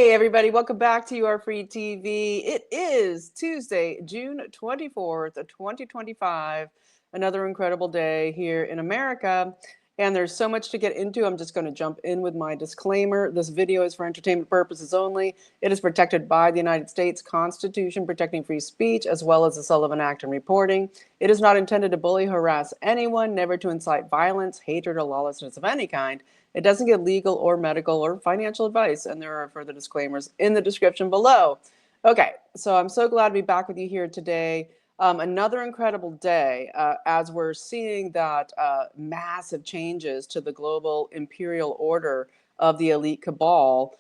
Hey everybody, welcome back to Your Free TV. It is Tuesday, June 24th, 2025. Another incredible day here in America. And there's so much to get into. I'm just going to jump in with my disclaimer. This video is for entertainment purposes only. It is protected by the United States Constitution, protecting free speech, as well as the Sullivan Act and reporting. It is not intended to bully, harass anyone, never to incite violence, hatred, or lawlessness of any kind. It doesn't give legal or medical or financial advice, and there are further disclaimers in the description below. Okay, so I'm so glad to be back with you here today. Another incredible day as we're seeing that massive changes to the global imperial order of the elite cabal,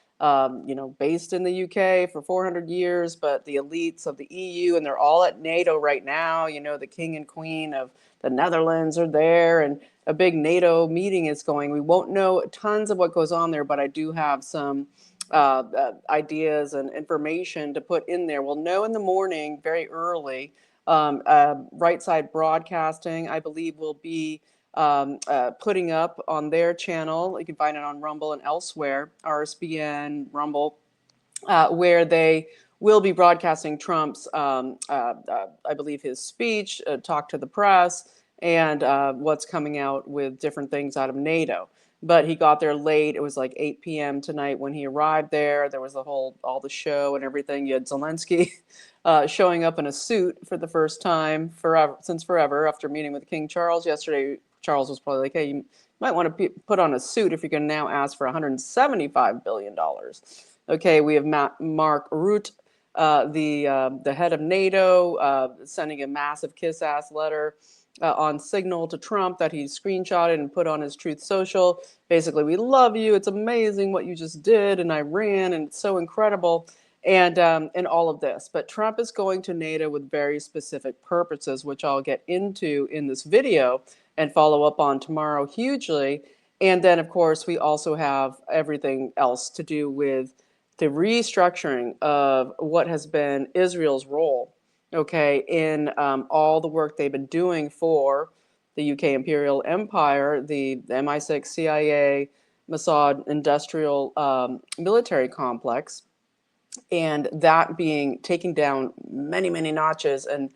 based in the UK for 400 years, but the elites of the EU, and they're all at NATO right now. You know, the king and queen of the Netherlands are there, and a big NATO meeting is going. We won't know tons of what goes on there, but I do have some ideas and information to put in there. We'll know in the morning, very early. Right Side Broadcasting, I believe, will be putting up on their channel. You can find it on Rumble and elsewhere, RSBN, Rumble, where they will be broadcasting Trump's, I believe, his speech, talk to the press, and what's coming out with different things out of NATO. But he got there late. It was like 8 p.m. tonight when he arrived there. There was all the show and everything. You had Zelensky showing up in a suit for the first time since forever after meeting with King Charles yesterday. Charles was probably like, hey, you might want to put on a suit if you're going to now ask for $175 billion. Okay, we have Mark Rutte, the head of NATO, sending a massive kiss-ass letter on Signal to Trump that he screenshotted and put on his Truth Social. Basically, we love you. It's amazing what you just did in Iran, and it's so incredible, and all of this. But Trump is going to NATO with very specific purposes, which I'll get into in this video and follow up on tomorrow hugely. And then, of course, we also have everything else to do with the restructuring of what has been Israel's role, okay, in all the work they've been doing for the UK Imperial Empire, the MI6, CIA, Mossad industrial military complex, and that being taken down many, many notches. And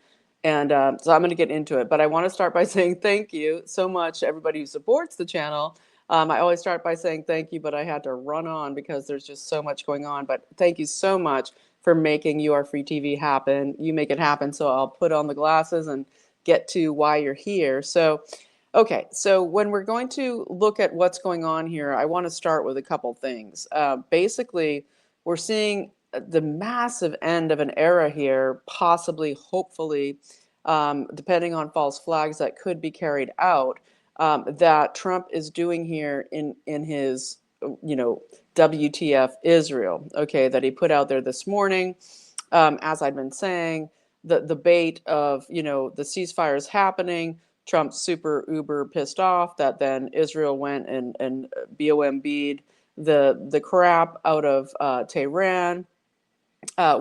so I'm going to get into it. But I want to start by saying thank you so much to everybody who supports the channel. I always start by saying thank you, but I had to run on because there's just so much going on. But thank you so much for making Your Free TV happen. You make it happen, so I'll put on the glasses and get to why you're here. So, okay, so when we're going to look at what's going on here, I want to start with a couple things. Basically, we're seeing the massive end of an era here, possibly, hopefully, depending on false flags that could be carried out, that Trump is doing here in his, WTF Israel, okay, that he put out there this morning. As I've been saying, the bait of, the ceasefire is happening. Trump's super uber pissed off that then Israel went and BOMB'd the crap out of Tehran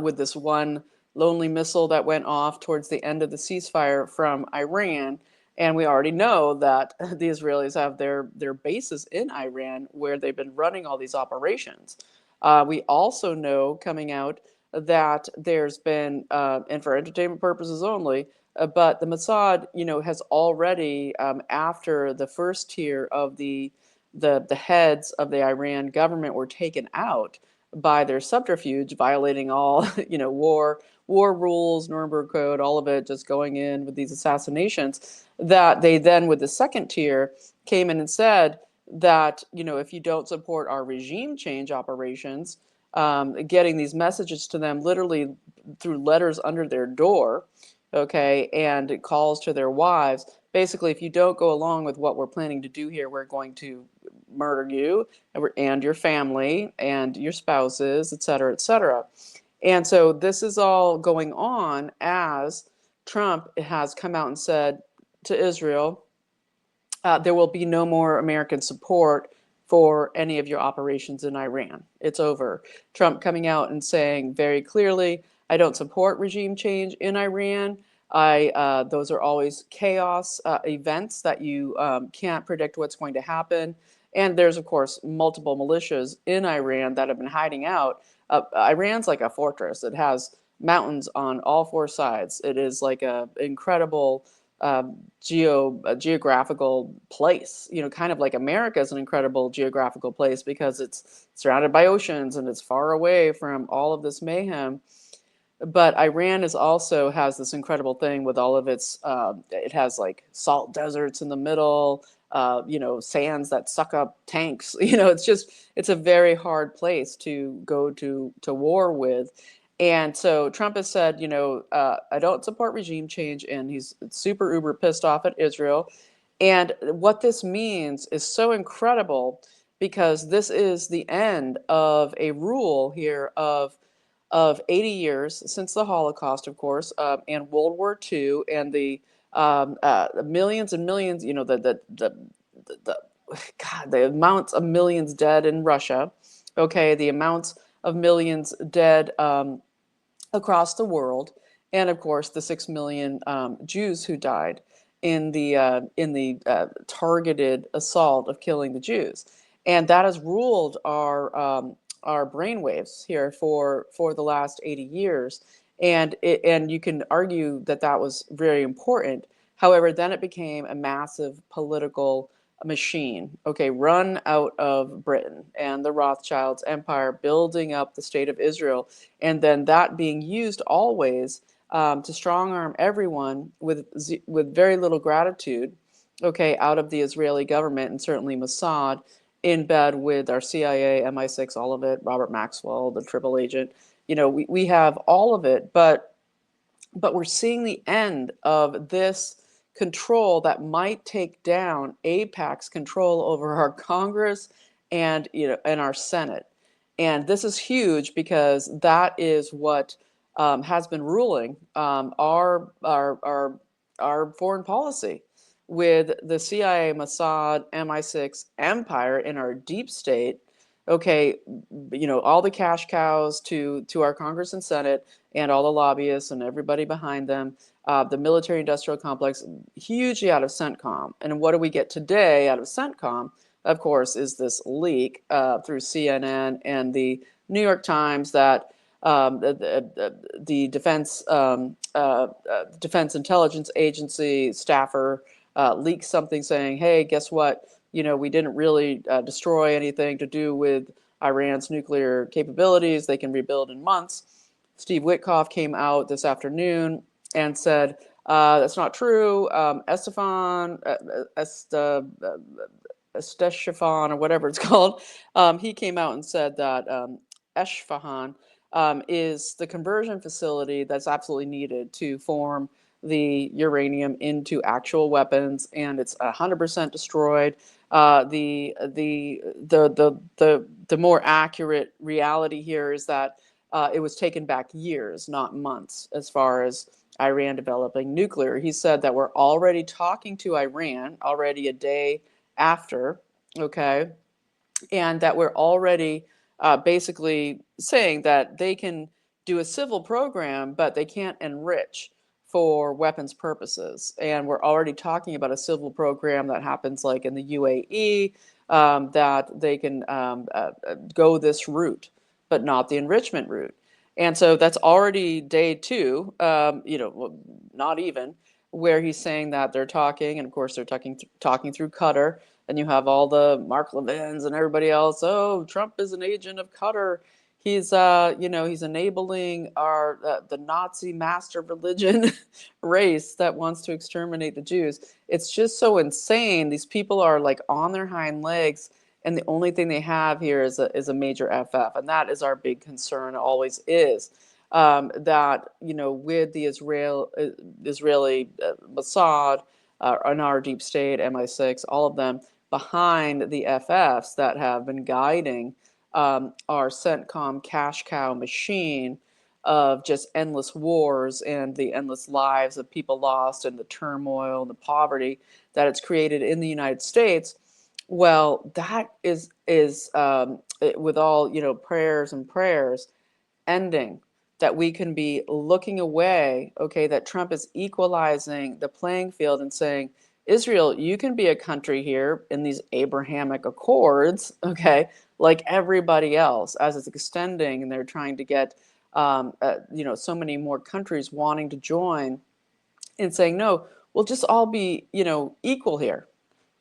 with this one lonely missile that went off towards the end of the ceasefire from Iran. And we already know that the Israelis have their bases in Iran where they've been running all these operations. We also know coming out that there's been, and for entertainment purposes only, but the Mossad, has already, after the first tier of the heads of the Iran government were taken out by their subterfuge, violating all, war rules, Nuremberg Code, all of it, just going in with these assassinations, that they then, with the second tier, came in and said that, if you don't support our regime change operations, getting these messages to them literally through letters under their door, okay, and calls to their wives. Basically, if you don't go along with what we're planning to do here, we're going to murder you and your family and your spouses, et cetera, et cetera. And so this is all going on as Trump has come out and said to Israel, there will be no more American support for any of your operations in Iran. It's over. Trump coming out and saying very clearly, I don't support regime change in Iran. Those are always chaos events that you can't predict what's going to happen. And there's, of course, multiple militias in Iran that have been hiding out Iran's like a fortress. It has mountains on all four sides. It is like a incredible geographical place. Kind of like America is an incredible geographical place because it's surrounded by oceans and it's far away from all of this mayhem. But Iran is also has this incredible thing with all of its. It has like salt deserts in the middle. Sands that suck up tanks. It's a very hard place to go to war with. And so Trump has said, I don't support regime change, and he's super uber pissed off at Israel. And what this means is so incredible because this is the end of a rule here of 80 years since the Holocaust, of course, and World War II, and the millions and millions, the God, the amounts of millions dead in Russia, okay, the amounts of millions dead across the world, and of course the 6 million Jews who died in the targeted assault of killing the Jews, and that has ruled our brainwaves here for the last 80 years, and you can argue that that was very important. However, then it became a massive political machine, okay, run out of Britain and the Rothschilds empire, building up the state of Israel, and then that being used always to strong arm everyone with very little gratitude, okay, out of the Israeli government and certainly Mossad, in bed with our CIA, MI6, all of it, Robert Maxwell, the triple agent. We have all of it, but we're seeing the end of this control that might take down AIPAC's control over our Congress and our Senate. And this is huge because that is what has been ruling our foreign policy with the CIA, Mossad, MI6 empire in our deep state. Okay, all the cash cows to our Congress and Senate, and all the lobbyists and everybody behind them, the military-industrial complex, hugely out of CENTCOM. And what do we get today out of CENTCOM? Of course, is this leak through CNN and the New York Times that the Defense Intelligence Agency staffer leaked something saying, "Hey, guess what? We didn't really destroy anything to do with Iran's nuclear capabilities. They can rebuild in months." Steve Witkoff came out this afternoon and said, that's not true. Estefan, or whatever it's called, he came out and said that Esfahan is the conversion facility that's absolutely needed to form the uranium into actual weapons, and it's 100% destroyed. The more accurate reality here is that it was taken back years, not months, as far as Iran developing nuclear. He said that we're already talking to Iran already a day after, okay, and that we're already basically saying that they can do a civil program, but they can't enrich for weapons purposes. And we're already talking about a civil program that happens like in the UAE, that they can go this route, but not the enrichment route. And so that's already day two, not even, where he's saying that they're talking, and of course they're talking through Qatar, and you have all the Mark Levins and everybody else. Oh, Trump is an agent of Qatar. He's enabling the Nazi master religion race that wants to exterminate the Jews. It's just so insane. These people are like on their hind legs, and the only thing they have here is a major EfEf, and that is our big concern. It always is. That with the Israeli Mossad and our deep state, MI6, all of them behind the EfEfs that have been guiding our CENTCOM cash cow machine of just endless wars and the endless lives of people lost and the turmoil and the poverty that it's created in the United States. Well, that is with all prayers and prayers ending, that we can be looking away, okay, that Trump is equalizing the playing field and saying, Israel, you can be a country here in these Abrahamic Accords, okay, like everybody else, as it's extending and they're trying to get, so many more countries wanting to join and saying, no, we'll just all be, equal here.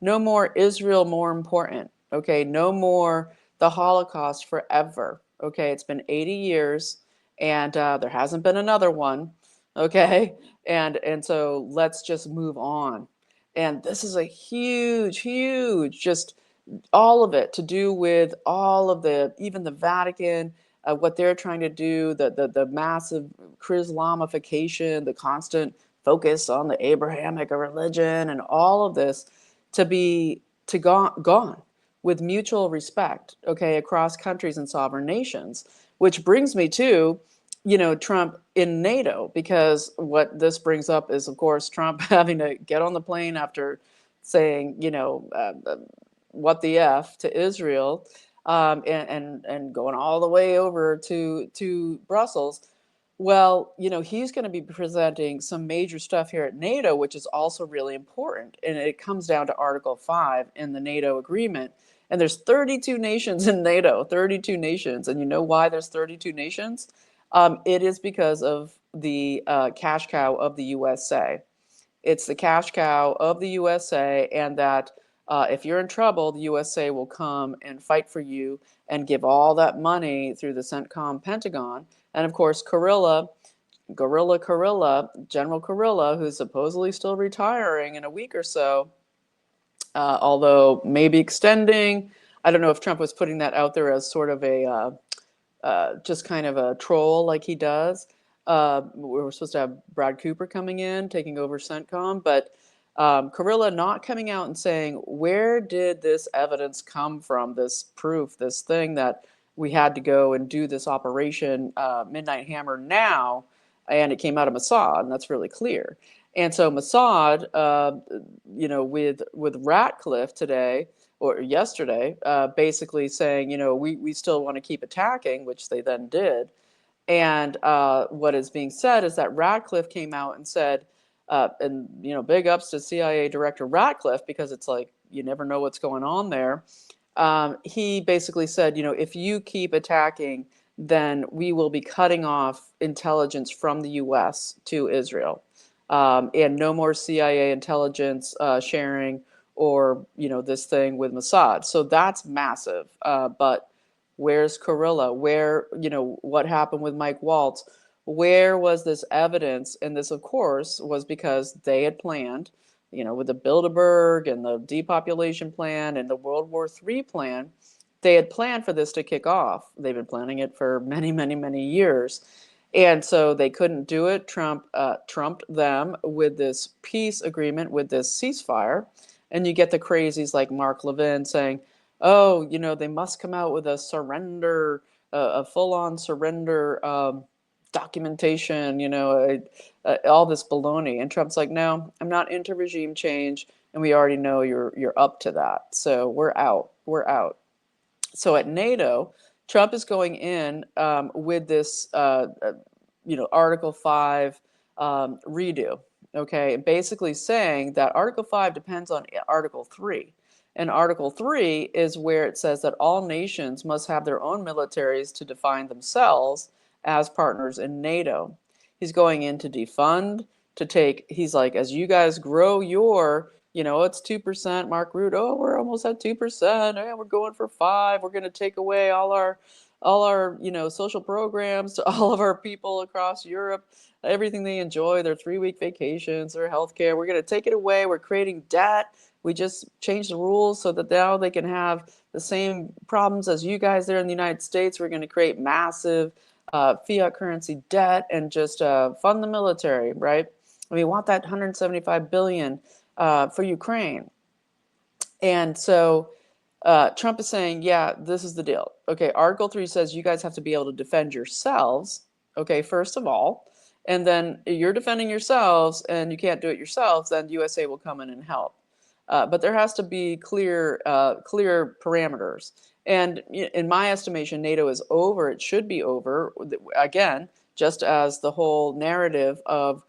No more Israel more important. Okay, no more the Holocaust forever. Okay, it's been 80 years, and there hasn't been another one. Okay, and so let's just move on. And this is a huge, huge, just all of it to do with all of the, even the Vatican, what they're trying to do, the massive Chrislamification, the constant focus on the Abrahamic religion, and all of this to be gone with mutual respect, okay, across countries and sovereign nations. Which brings me to, Trump in NATO, because what this brings up is, of course, Trump having to get on the plane after saying, what the F to Israel, and going all the way over to Brussels. Well, he's going to be presenting some major stuff here at NATO, which is also really important. And it comes down to Article 5 in the NATO agreement. And there's 32 nations in NATO, 32 nations. And you know why there's 32 nations? It is because of the cash cow of the USA. It's the cash cow of the USA, and that if you're in trouble, the USA will come and fight for you and give all that money through the CENTCOM Pentagon. And of course, Guerrilla, General Guerrilla, who's supposedly still retiring in a week or so, although maybe extending. I don't know if Trump was putting that out there as sort of a just kind of a troll like he does. We were supposed to have Brad Cooper coming in, taking over CENTCOM, but Carilla not coming out and saying, where did this evidence come from, this proof, this thing that we had to go and do this operation, Midnight Hammer now, and it came out of Mossad, and that's really clear. And so Mossad, with Ratcliffe today, or yesterday, basically saying, we still want to keep attacking, which they then did. And what is being said is that Ratcliffe came out and said, and big ups to CIA Director Ratcliffe, because it's like you never know what's going on there. He basically said, if you keep attacking, then we will be cutting off intelligence from the U.S. to Israel, and no more CIA intelligence sharing, or this thing with Mossad. So that's massive. But where's Carilla? Where, what happened with Mike Waltz? Where was this evidence? And this, of course, was because they had planned, with the Bilderberg and the depopulation plan and the World War III plan, they had planned for this to kick off. They've been planning it for many, many, many years. And so they couldn't do it. Trump trumped them with this peace agreement, with this ceasefire. And you get the crazies like Mark Levin saying, oh, they must come out with a surrender, a full-on surrender documentation, all this baloney. And Trump's like, no, I'm not into regime change, and we already know you're up to that. So we're out. So at NATO, Trump is going in with this, Article 5 redo, okay, and basically saying that Article 5 depends on Article 3. And Article 3 is where it says that all nations must have their own militaries to define themselves as partners in NATO. He's going in to defund, he's like, as you guys grow your, it's 2%, Mark Rutte, oh, we're almost at 2%, and we're going for 5%, we're going to take away all our social programs to all of our people across Europe, everything they enjoy, their 3-week vacations, their healthcare. We're going to take it away. We're creating debt. We just changed the rules so that now they can have the same problems as you guys there in the United States. We're going to create massive fiat currency debt and just fund the military, right? And we want that 175 billion for Ukraine. And so Trump is saying, yeah, this is the deal. Okay, Article 3 says you guys have to be able to defend yourselves, okay, first of all. And then you're defending yourselves and you can't do it yourselves, then the USA will come in and help. But there has to be clear parameters. And in my estimation, NATO is over. It should be over. Again, just as the whole narrative of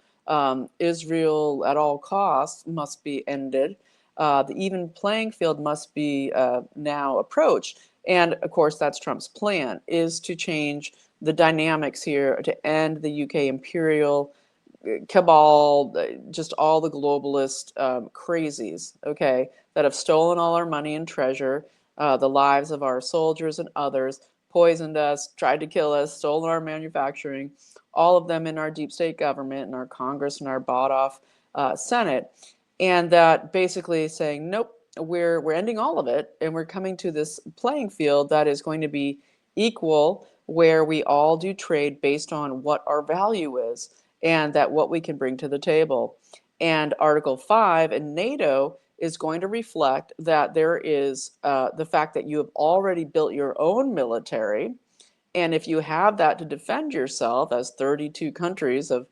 Israel at all costs must be ended. The even playing field must be now approached. And of course, that's Trump's plan, is to change the dynamics here to end the UK imperial cabal, just all the globalist crazies, okay, that have stolen all our money and treasure, the lives of our soldiers and others, poisoned us, tried to kill us, stolen our manufacturing, all of them in our deep state government and our Congress and our bought off Senate. And that basically saying, nope, we're ending all of it and we're coming to this playing field that is going to be equal, where we all do trade based on what our value is and that what we can bring to the table. And Article 5 in NATO is going to reflect that there is the fact that you have already built your own military. And if you have that to defend yourself, as 32 countries have,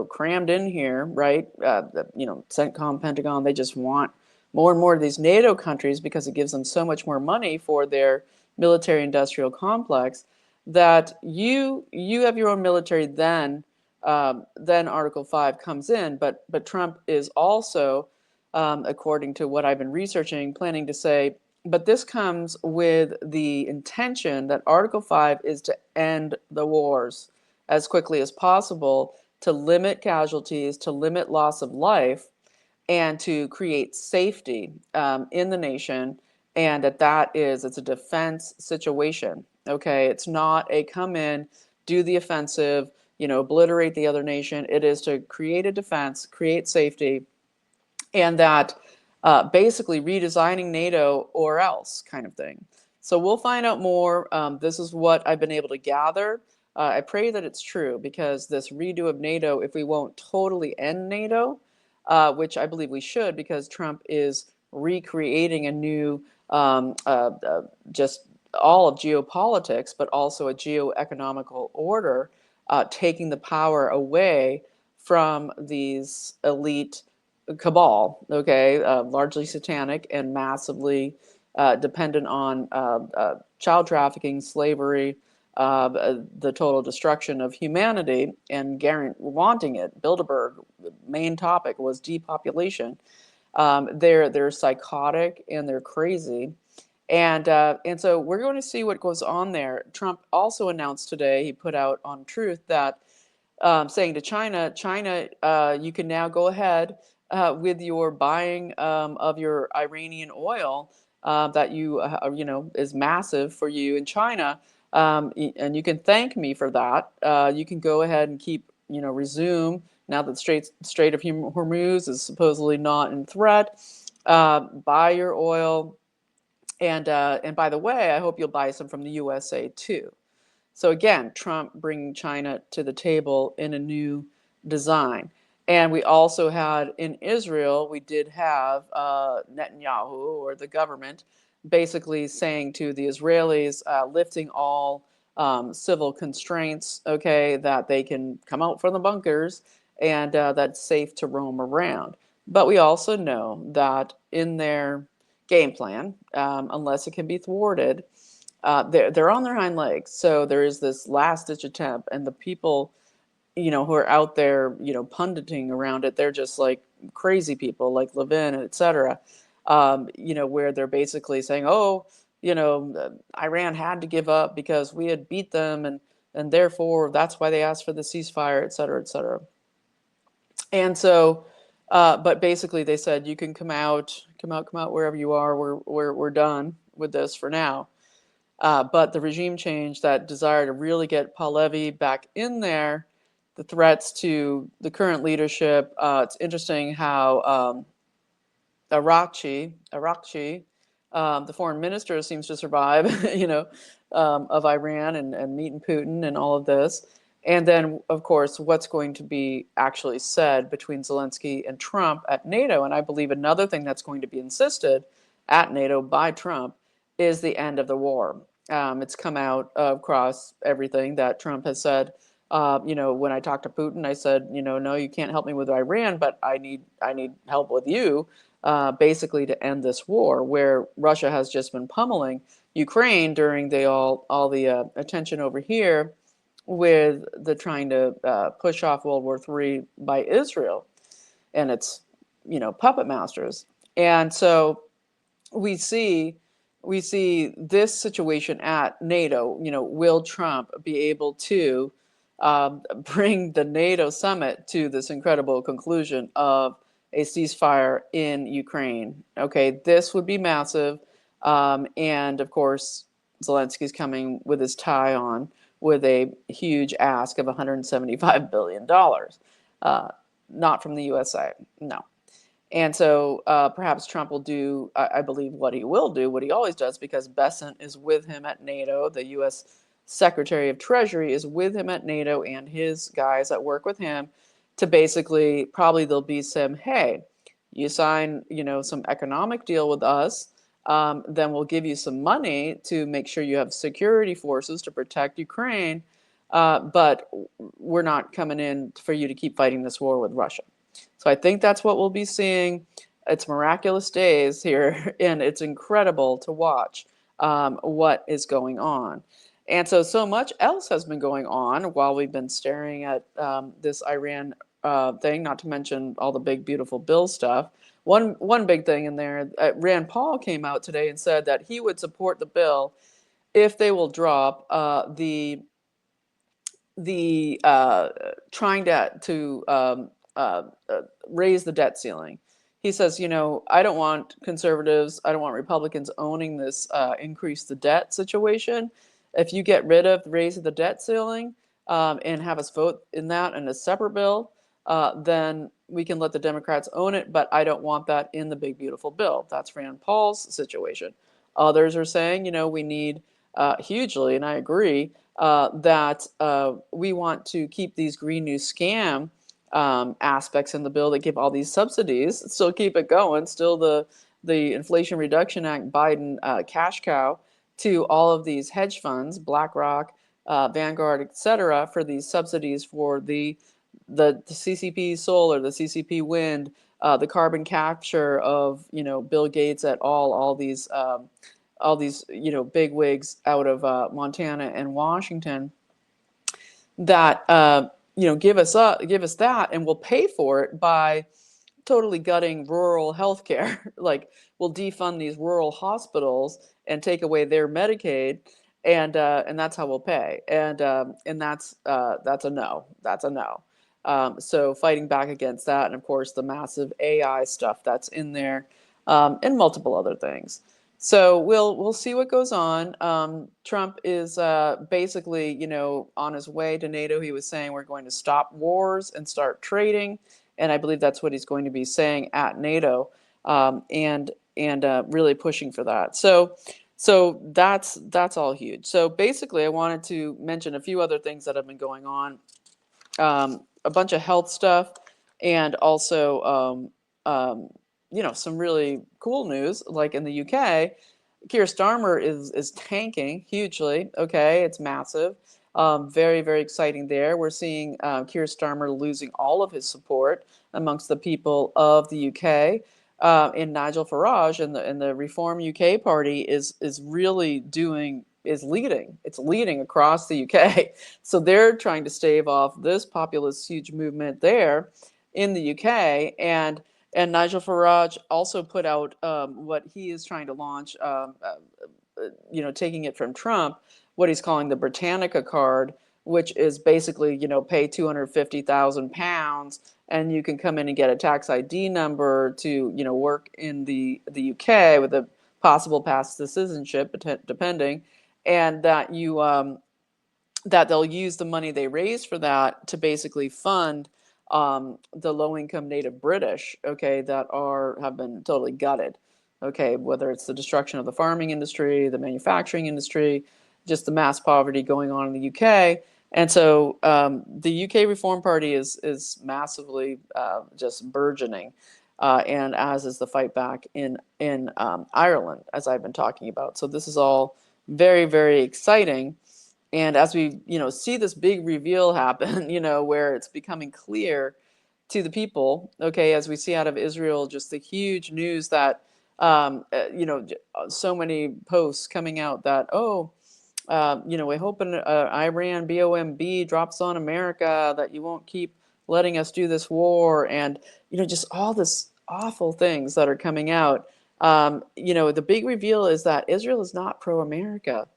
crammed in here, right? CENTCOM, Pentagon, they just want more and more of these NATO countries because it gives them so much more money for their military industrial complex, that you have your own military. Then Article 5 comes in. But Trump is also, according to what I've been researching, planning to say, but this comes with the intention that Article 5 is to end the wars as quickly as possible, to limit casualties, to limit loss of life, and to create safety in the nation. And it's a defense situation. Okay, it's not a come in, do the offensive, obliterate the other nation. It is to create a defense, create safety, and that basically redesigning NATO or else kind of thing. So we'll find out more. This is what I've been able to gather. I pray that it's true, because this redo of NATO, if we won't totally end NATO, which I believe we should, because Trump is recreating a new, just all of geopolitics, but also a geo-economical order, taking the power away from these elite cabal, okay, largely satanic and massively dependent on child trafficking, slavery, the total destruction of humanity, and wanting it. Bilderberg, the main topic was depopulation. They're psychotic and they're crazy. And so we're going to see what goes on there. Trump also announced today, he put out on Truth, that saying to China, you can now go ahead with your buying of your Iranian oil that is massive for you in China, and you can thank me for that. You can go ahead and resume now that Strait of Hormuz is supposedly not in threat. Buy your oil, and by the way, I hope you'll buy some from the USA too. So again, Trump bringing China to the table in a new design. And we also had in Israel, we did have Netanyahu, or the government, basically saying to the Israelis, lifting all civil constraints, okay, that they can come out from the bunkers and that's safe to roam around. But we also know that in their game plan, unless it can be thwarted, they're on their hind legs. So there is this last ditch attempt, and the people, who are out there, punditing around it, they're just like crazy people, like Levin, et cetera. Where they're basically saying, oh, Iran had to give up because we had beat them, and therefore that's why they asked for the ceasefire, et cetera, et cetera. And so, but basically they said, you can come out wherever you are. We're done with this for now. But the regime change, that desire to really get Pahlavi back in there, the threats to the current leadership. It's interesting how Arakchi, the foreign minister, seems to survive, of Iran and meeting Putin and all of this. And then, of course, what's going to be actually said between Zelensky and Trump at NATO. And I believe another thing that's going to be insisted at NATO by Trump is the end of the war. It's come out across everything that Trump has said. When I talked to Putin, I said, no, you can't help me with Iran, but I need help with you, basically to end this war, where Russia has just been pummeling Ukraine during all the attention over here with the trying to push off World War III by Israel and its, puppet masters. And so we see this situation at NATO. Will Trump be able to bring the NATO summit to this incredible conclusion of a ceasefire in Ukraine? Okay, this would be massive, and of course, Zelensky's coming with his tie on with a huge ask of $175 billion. Not from the USA, no. And so perhaps Trump will do, I believe, what he will do, what he always does, because Bessent is with him at NATO. The U.S. Secretary of Treasury is with him at NATO, and his guys that work with him to basically, probably there'll be some, hey, you sign, some economic deal with us, then we'll give you some money to make sure you have security forces to protect Ukraine, but we're not coming in for you to keep fighting this war with Russia. So I think that's what we'll be seeing. It's miraculous days here, and it's incredible to watch what is going on. And so much else has been going on while we've been staring at this Iran thing, not to mention all the big, beautiful bill stuff. One big thing in there, Rand Paul came out today and said that he would support the bill if they will drop the trying to raise the debt ceiling. He says, I don't want conservatives, I don't want Republicans owning this increase the debt situation. If you get rid of raising the debt ceiling and have us vote in that in a separate bill, then we can let the Democrats own it, but I don't want that in the big, beautiful bill. That's Rand Paul's situation. Others are saying, we need hugely, and I agree, that we want to keep these Green New Scam aspects in the bill that give all these subsidies, still keep it going, still the Inflation Reduction Act Biden cash cow to all of these hedge funds, BlackRock, Vanguard, etc., for these subsidies for the CCP solar, the CCP wind, the carbon capture of Bill Gates et al. All these big wigs out of Montana and Washington that give us that, and we'll pay for it by totally gutting rural healthcare. Like, we'll defund these rural hospitals and take away their Medicaid, and that's how we'll pay. And that's a no. That's a no. So fighting back against that, and of course the massive AI stuff that's in there, and multiple other things. So we'll see what goes on. Trump is basically, on his way to NATO. He was saying we're going to stop wars and start trading, and I believe that's what he's going to be saying at NATO, and really pushing for that. So that's all huge. So basically, I wanted to mention a few other things that have been going on, a bunch of health stuff, and also some really cool news, like in the UK. Keir Starmer is tanking hugely. Okay, it's massive. Very, very exciting there. We're seeing Keir Starmer losing all of his support amongst the people of the UK. And Nigel Farage and the Reform UK party is leading. It's leading across the UK. So they're trying to stave off this populist huge movement there in the UK. And Nigel Farage also put out what he is trying to launch, taking it from Trump, what he's calling the Britannica card, which is basically, pay £250,000 and you can come in and get a tax ID number to, work in the UK with a possible path to citizenship, depending, and that that they'll use the money they raise for that to basically fund the low-income native British, okay, that have been totally gutted, okay, whether it's the destruction of the farming industry, the manufacturing industry, just the mass poverty going on in the UK. And so the UK Reform Party is massively just burgeoning, and as is the fight back in Ireland, as I've been talking about. So this is all very, very exciting. And as we, see this big reveal happen, where it's becoming clear to the people, okay, as we see out of Israel, just the huge news that, so many posts coming out that, We hope an Iran BOMB drops on America, that you won't keep letting us do this war, and just all this awful things that are coming out. The big reveal is that Israel is not pro-America,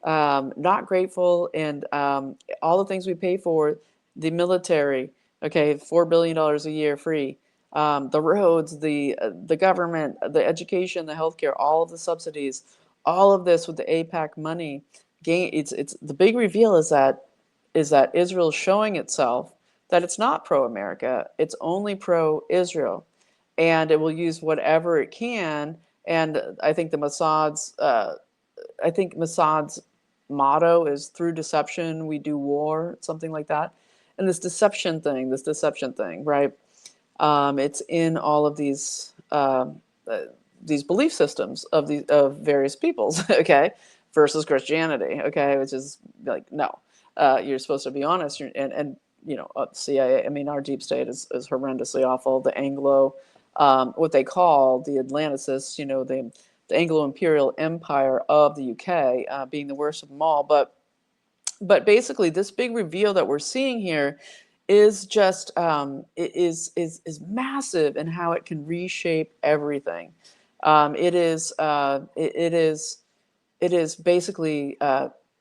not grateful, and all the things we pay for, the military, okay, $4 billion a year free, the roads, the government, the education, the healthcare, all of the subsidies, all of this with the APAC money. It's the big reveal is that Israel is showing itself that it's not pro-America, it's only pro-Israel, and it will use whatever it can. And I think Mossad's motto is through deception we do war, something like that. And this deception thing, right? It's in all of these belief systems of various peoples, okay, versus Christianity, okay, which is like, no, you're supposed to be honest, and CIA. I mean, our deep state is horrendously awful. The Anglo, what they call the Atlanticists, the Anglo Imperial Empire of the UK, being the worst of them all. But basically, this big reveal that we're seeing here is just is massive in how it can reshape everything. It is basically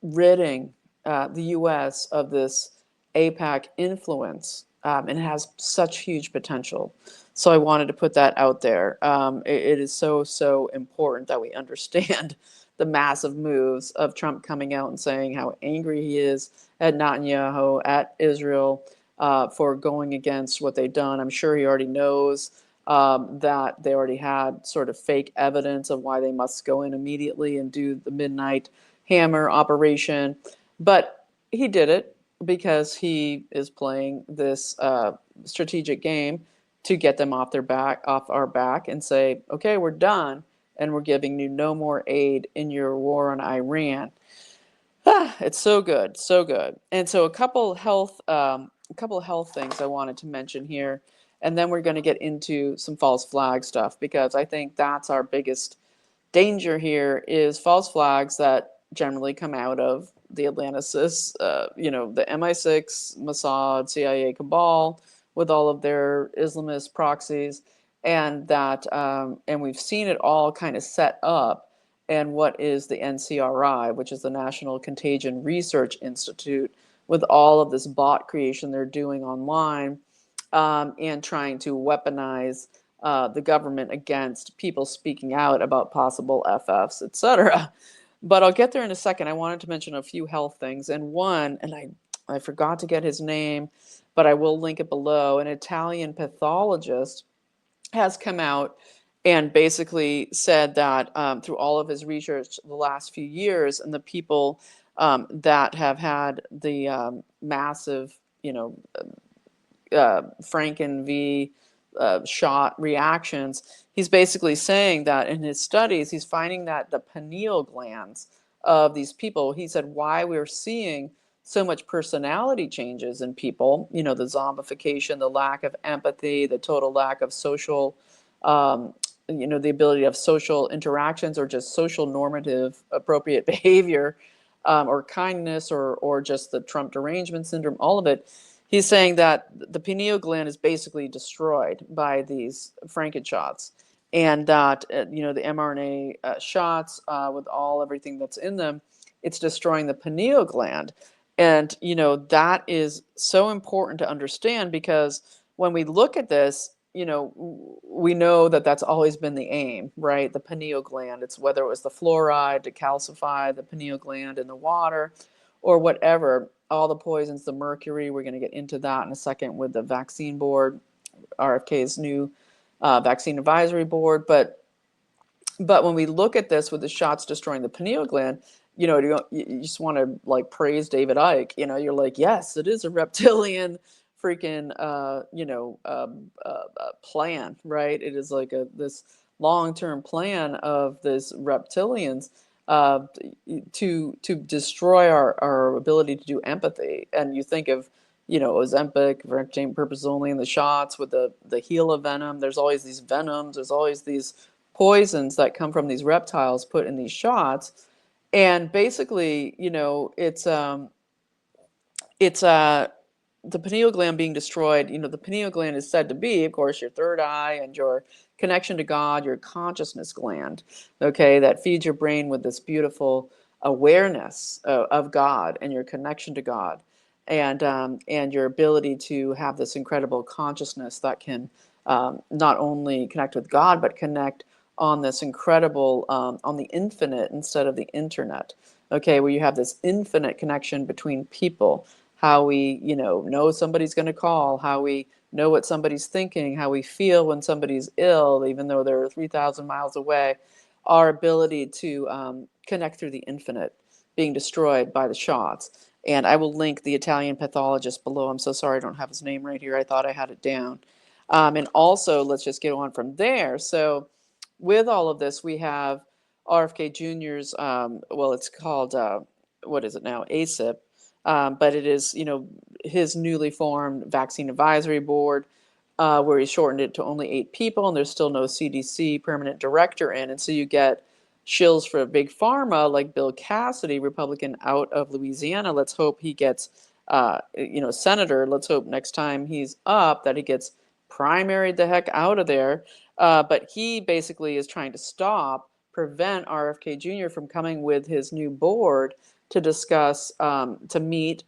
ridding the U.S. of this APAC influence, and it has such huge potential. So I wanted to put that out there. It is so important that we understand the massive moves of Trump coming out and saying how angry he is at Netanyahu, at Israel, for going against what they've done. I'm sure he already knows that they already had sort of fake evidence of why they must go in immediately and do the midnight hammer operation. But he did it because he is playing this strategic game to get them off our back, and say, okay, we're done, and we're giving you no more aid in your war on Iran. It's so good, so good. And so a couple health things I wanted to mention here, and then we're going to get into some false flag stuff, because I think that's our biggest danger here, is false flags that generally come out of the Atlanticists, the MI6, Mossad, CIA, Cabal, with all of their Islamist proxies, and we've seen it all kind of set up. And what is the NCRI, which is the National Contagion Research Institute, with all of this bot creation they're doing online, and trying to weaponize the government against people speaking out about possible EfEfs, etc. But I'll get there in a second. I wanted to mention a few health things. And one, and I forgot to get his name, but I will link it below. An Italian pathologist has come out and basically said that through all of his research the last few years, and the people that have had the massive, Franken v. Shot reactions, he's basically saying that in his studies, he's finding that the pineal glands of these people, he said, why we're seeing so much personality changes in people, the zombification, the lack of empathy, the total lack of social, the ability of social interactions, or just social normative appropriate behavior, or kindness, or just the Trump derangement syndrome, all of it. He's saying that the pineal gland is basically destroyed by these Franken shots, and that the mRNA shots, with everything that's in them, it's destroying the pineal gland. And that is so important to understand, because when we look at this, we know that that's always been the aim, right? The pineal gland. It's whether it was the fluoride to calcify the pineal gland in the water, or whatever, all the poisons, the mercury. We're going to get into that in a second with the vaccine board, RFK's new vaccine advisory board. But when we look at this with the shots destroying the pineal gland, you just want to praise David Icke. You're like, yes, it is a reptilian freaking plan, right? It is like this long-term plan of this reptilians to destroy our ability to do empathy. And you think of Ozempic, for entertainment purposes only, in the shots with the Gila venom. There's always these venoms. There's always these poisons that come from these reptiles put in these shots. And basically, it's the pineal gland being destroyed. The pineal gland is said to be, of course, your third eye and your connection to God, your consciousness gland, okay, that feeds your brain with this beautiful awareness of God and your connection to God, and your ability to have this incredible consciousness that can not only connect with God, but connect on this incredible, on the infinite instead of the internet, okay, where you have this infinite connection between people, how we, know somebody's going to call, how we know what somebody's thinking, how we feel when somebody's ill, even though they're 3,000 miles away, our ability to connect through the infinite being destroyed by the shots. And I will link the Italian pathologist below. I'm so sorry I don't have his name right here. I thought I had it down. And also, let's just get on from there. So, with all of this, we have RFK Jr.'s, well, it's called, what is it now, ACIP, but it is, his newly formed Vaccine Advisory Board, where he shortened it to only 8 people, and there's still no CDC permanent director in. And so you get shills for big pharma like Bill Cassidy, Republican out of Louisiana. Let's hope he gets, senator. Let's hope next time he's up that he gets primaried the heck out of there. But he basically is trying to prevent RFK Jr. from coming with his new board to discuss, to meet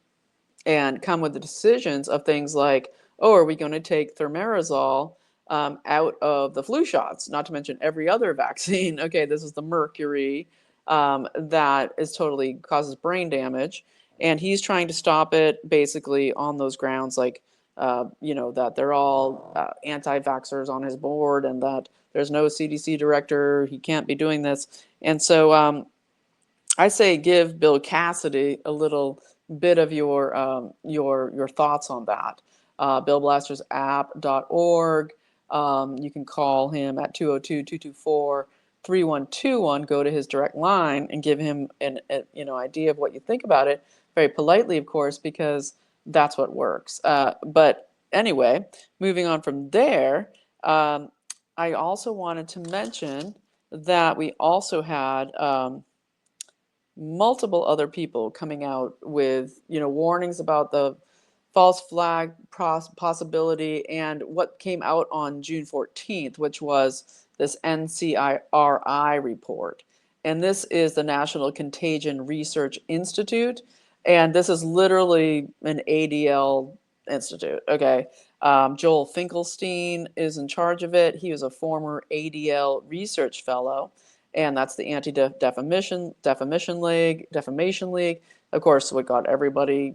and come with the decisions of things like, oh, are we going to take thimerosal out of the flu shots? Not to mention every other vaccine. Okay, this is the mercury that is totally causes brain damage, and he's trying to stop it basically on those grounds, like that they're all anti-vaxxers on his board, and that there's no CDC director. He can't be doing this, and so I say give Bill Cassidy a little bit of your thoughts on that. BillBlastersApp.org. You can call him at 202-224-3121. Go to his direct line and give him an idea of what you think about it. Very politely, of course, because that's what works. But anyway, moving on from there, I also wanted to mention that we also had multiple other people coming out with warnings about the false flag possibility, and what came out on June 14th, which was this NCRI report. And this is the National Contagion Research Institute, and this is literally an ADL institute. Okay, Joel Finkelstein is in charge of it. He was a former ADL research fellow, and that's the Anti-Defamation League. Of course, what got everybody,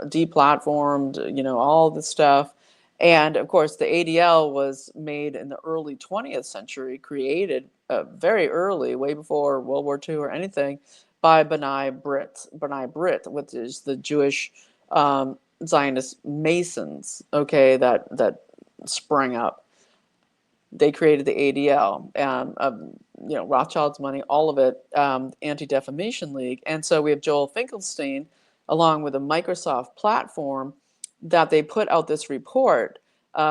deplatformed, all this stuff. And of course, the ADL was made in the early 20th century, created very early, way before World War II or anything, by B'nai B'rith, which is the Jewish Zionist Masons, okay, that sprang up. They created the ADL, Rothschild's money, all of it, Anti-Defamation League. And so we have Joel Finkelstein, along with a Microsoft platform, that they put out this report,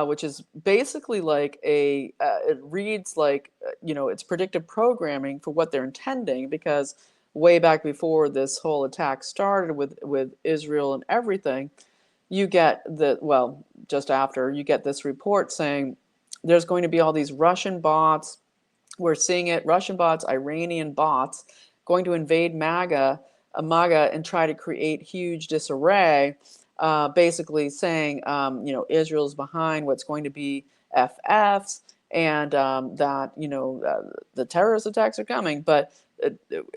which is basically like it reads like, it's predictive programming for what they're intending, because way back before this whole attack started with Israel and everything, just after, you get this report saying there's going to be all these Russian bots. We're seeing it, Russian bots, Iranian bots, going to invade MAGA, and try to create huge disarray, basically saying, Israel's behind what's going to be EfEfs, and that, the terrorist attacks are coming. But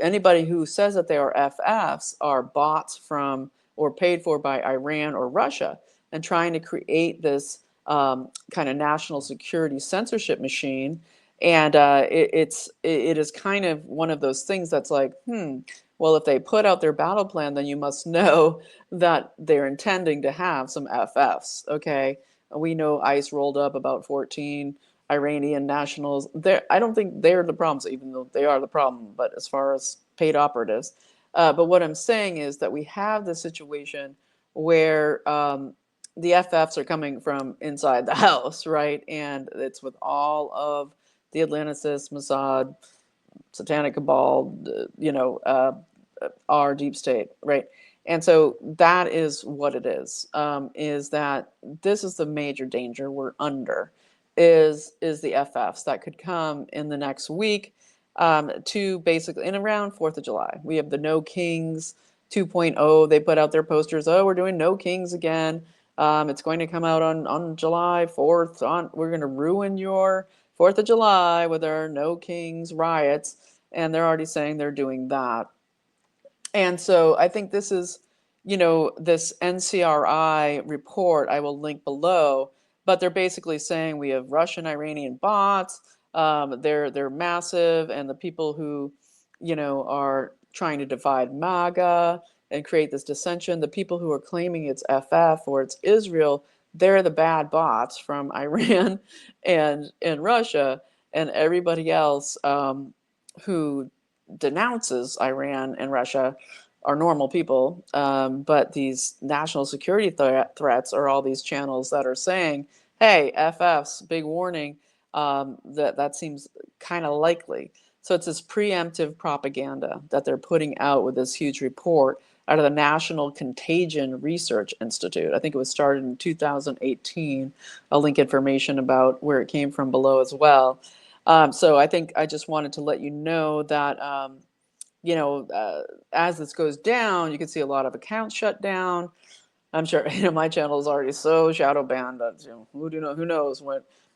anybody who says that they are EfEfs are bots from or paid for by Iran or Russia, and trying to create this kind of national security censorship machine. And it is kind of one of those things that's like, well, if they put out their battle plan, then you must know that they're intending to have some FFs, okay? We know ICE rolled up about 14 Iranian nationals. I don't think they're the problems, even though they are the problem, but as far as paid operatives. But what I'm saying is that we have this situation where the FFs are coming from inside the house, right? And it's with all of the Atlanticists, Mossad, Satanic Cabal, our deep state, right? And so that is what it is that this is the major danger we're under, is the FFs that could come in the next week, to basically, in around 4th of July. We have the No Kings 2.0. They put out their posters, oh, we're doing No Kings again. It's going to come out on July 4th. We're going to ruin your 4th of July with our No Kings riots. And they're already saying they're doing that. And so I think this is, this NCRI report I will link below, but they're basically saying we have Russian, Iranian bots. They're massive, and the people who, are trying to divide MAGA and create this dissension, the people who are claiming it's FF or it's Israel, they're the bad bots from Iran and Russia, and everybody else who denounces Iran and Russia are normal people, but these national security threats are all these channels that are saying, hey, FFs, big warning, that seems kind of likely. So it's this preemptive propaganda that they're putting out with this huge report out of the National Contagion Research Institute. I think it was started in 2018. I'll link information about where it came from below as well. So I think I just wanted to let you know that, as this goes down, you can see a lot of accounts shut down. I'm sure, my channel is already so shadow banned that, who knows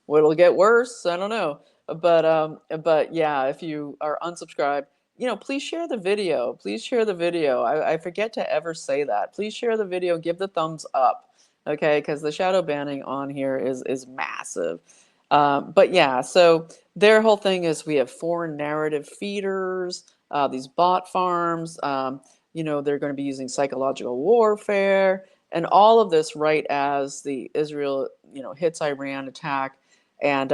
what'll get worse. I don't know. But yeah, if you are unsubscribed, please share the video. Please share the video. I forget to ever say that. Please share the video, give the thumbs up. Okay, because the shadow banning on here is massive. But yeah, so their whole thing is we have foreign narrative feeders, these bot farms. They're going to be using psychological warfare and all of this right as the Israel, hits Iran attack. And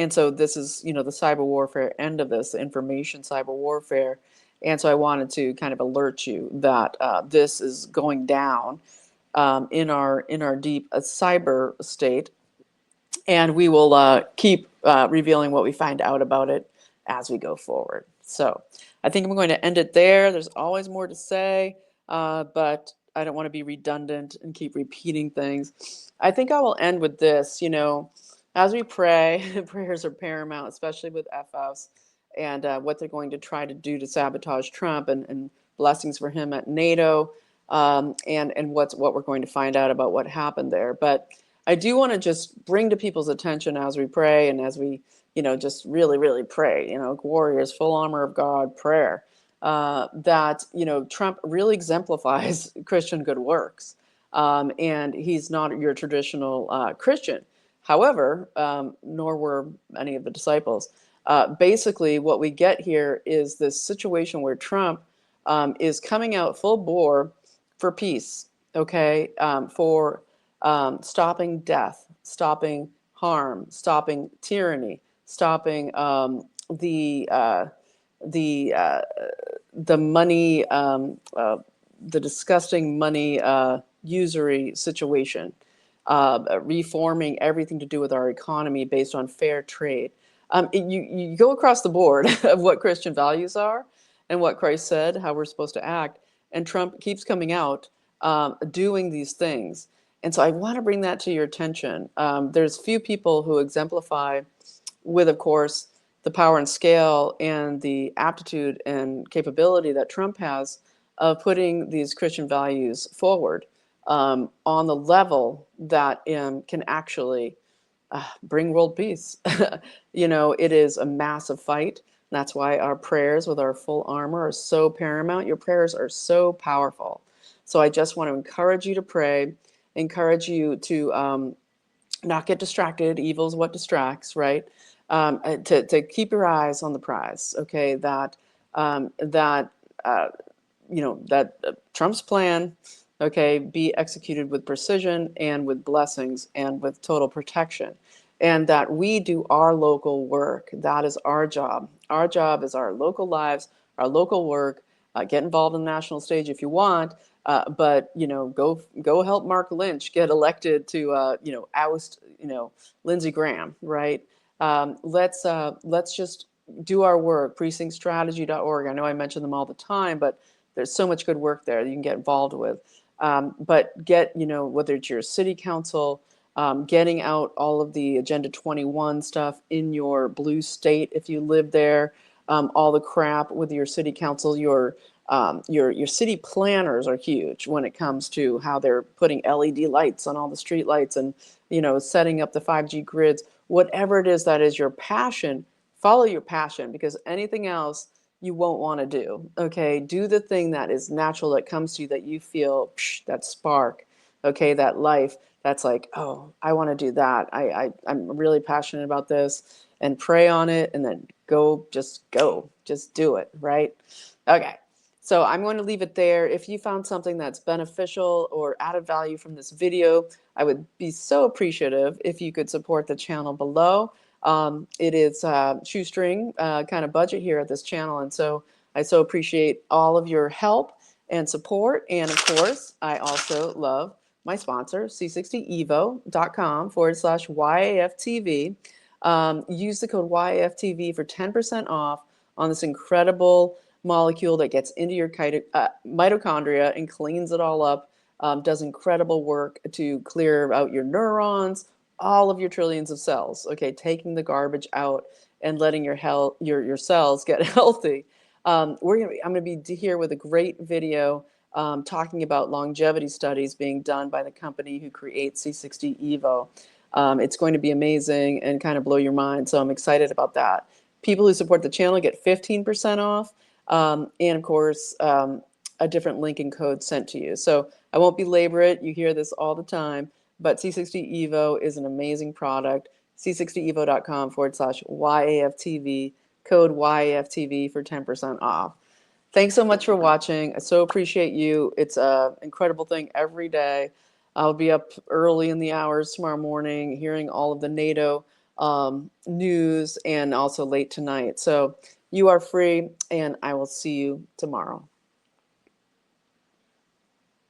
so this is, the cyber warfare end of this, the information cyber warfare. And so I wanted to kind of alert you that this is going down in our deep cyber state. And we will keep revealing what we find out about it as we go forward. So I think I'm going to end it there. There's always more to say, but I don't want to be redundant and keep repeating things. I think I will end with this, as we pray, prayers are paramount, especially with FFs and what they're going to try to do to sabotage Trump, and blessings for him at NATO, and what we're going to find out about what happened there. But I do want to just bring to people's attention as we pray and as we, just really, really pray, warriors, full armor of God prayer, that, Trump really exemplifies Christian good works. And he's not your traditional Christian. However, nor were any of the disciples. Basically, what we get here is this situation where Trump is coming out full bore for peace, okay, for stopping death, stopping harm, stopping tyranny, stopping the money, the disgusting money usury situation, reforming everything to do with our economy based on fair trade. You go across the board of what Christian values are and what Christ said, how we're supposed to act, and Trump keeps coming out doing these things. And so I want to bring that to your attention. There's few people who exemplify with, of course, the power and scale and the aptitude and capability that Trump has of putting these Christian values forward on the level that can actually bring world peace. It is a massive fight. That's why our prayers with our full armor are so paramount. Your prayers are so powerful. So I just want to encourage you to pray, encourage you to not get distracted. Evil is what distracts, right? To keep your eyes on the prize, okay? That Trump's plan, okay, be executed with precision and with blessings and with total protection, and that we do our local work. That is our job. Our job is our local lives, our local work. Get involved in the national stage if you want, but go help Mark Lynch get elected to oust Lindsey Graham, right? Let's just do our work. Precinctstrategy.org. I know I mention them all the time, but There's so much good work there that you can get involved with. But get, whether it's your city council, getting out all of the Agenda 21 stuff in your blue state if you live there, all the crap with your city council, your city planners are huge when it comes to how they're putting LED lights on all the street lights and setting up the 5G grids. Whatever it is that is your passion, follow your passion, because anything else you won't want to do. Okay, do the thing that is natural, that comes to you, that you feel that spark. Okay, that life. That's like, oh, I want to do that. I'm really passionate about this, and pray on it, and then go, just do it. Right? Okay. So I'm going to leave it there. If you found something that's beneficial or added value from this video, I would be so appreciative if you could support the channel below. It is shoestring kind of budget here at this channel, and so I so appreciate all of your help and support. And of course, I also love my sponsor, c60evo.com/YAFTV. Use the code YAFTV for 10% off on this incredible molecule that gets into your mitochondria and cleans it all up, does incredible work to clear out your neurons, all of your trillions of cells, okay, taking the garbage out and letting your cells get healthy. I'm gonna be here with a great video talking about longevity studies being done by the company who creates C60 Evo. It's going to be amazing and kind of blow your mind, so I'm excited about that. People who support the channel get 15% off, and of course, a different link and code sent to you. So I won't belabor it. You hear this all the time, but C60 Evo is an amazing product. c60evo.com/YAFTV, code YAFTV for 10% off. Thanks so much for watching. I so appreciate you. It's an incredible thing every day. I'll be up early in the hours tomorrow morning, hearing all of the NATO news, and also late tonight. So you are free, and I will see you tomorrow.